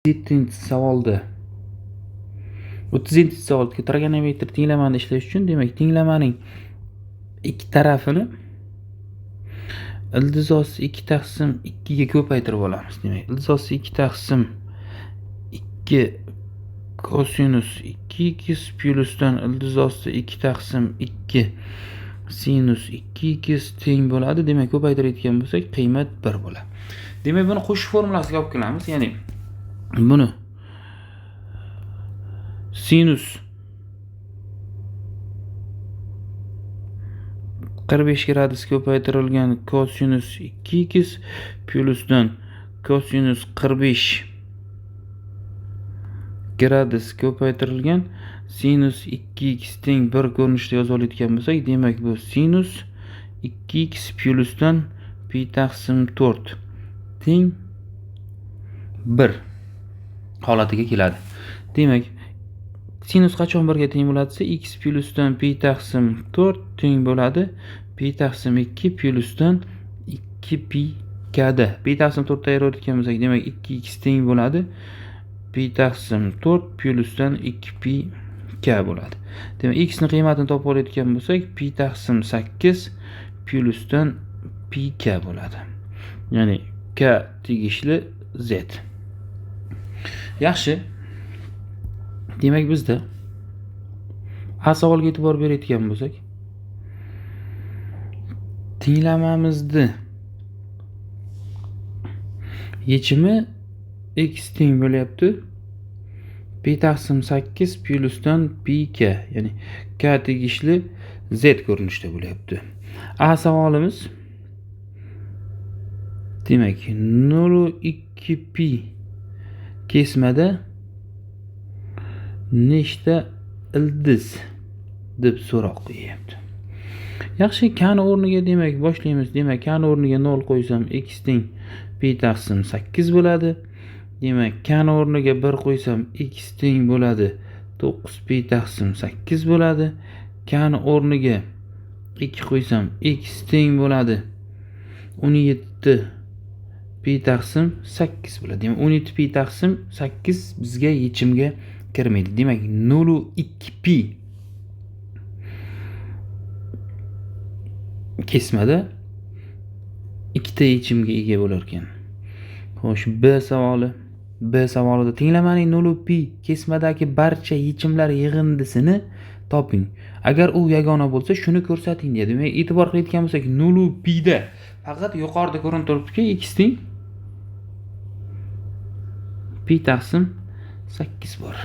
37 savolda 37 savol trigonometr tenglamani ishlash uchun, demak, tenglamaning ikki tarafini ildiz osti 2 taqsim 2 ga ko'paytirib olamiz. Demak, ildiz osti 2 taqsim 2 kosinus 2x plyusdan ildiz osti 2 taqsim 2 sinus 2x teng bo'ladi. Demak, ko'paytirayotgan bo'lsak, qiymat 1 bo'ladi. Demak, buni qo'shiq formulasiga olib kelamiz. Ya'ni buni sinus 45 gradus ko'paytirilgan kosinus 2x plyusdan kosinus 45 gradus ko'paytirilgan sinus 2x teng 1 ko'rinishda yozib olayotgan bo'lsak, demak bu sinus 2x plyusdan pi taqsim 4 teng 1 holatiga keladi. Demak, sinus qachon 1 ga teng bo'ladi desa, x plyusdan pi taqsim 4 teng bo'ladi pi taqsim 2 plyusdan 2 pi k da. Pi taqsim 4 da ayirayotgan bo'lsak, demak 2x teng bo'ladi pi taqsim 4 plyusdan 2 pi k bo'ladi. Demak, x ni qiymatini topib olayotgan bo'lsak, pi taqsim 8 plyusdan pi k bo'ladi. Ya'ni k tegishli z. Yaxshi. Demak, bizda A savolga e'tibor berayotgan bo'lsak, tenglamamizni yechimi x teng bo'lyapti pi taqsim 8 plyusdan pi k, ya'ni k tegishli z ko'rinishda bo'lyapti. A savolimiz demak 0,2 pi kesmada nechta ildiz deb so'roq qo'yapti. Yaxshi, k ni o'rniga demak boshlaymiz. Demak, k ni o'rniga 0 qo'ysam x teng pi taqsim 8 bo'ladi. Demak, k ni o'rniga 1 qo'ysam x teng bo'ladi 9 pi taqsim 8 bo'ladi. K ni o'rniga 2 qo'ysam x teng bo'ladi 17 pi taqsim 8 bo'ladi. Demak, 17 pi taqsim 8 bizga yechimga kirmaydi. Demak, 0,2 pi kesmada ikkita yechimga ega bo'lar ekan. Xo'sh, B savolida tenglamaning 0,2 pi kesmadagi barcha yechimlar yig'indisini toping. Agar u yagona bo'lsa, shuni ko'rsating dedi. Demak, e'tibor qilayotgan bo'lsak, 0,2 pi da faqat yuqorida ko'rinib turibdi-ki, x teng pi taqsim 8 bor.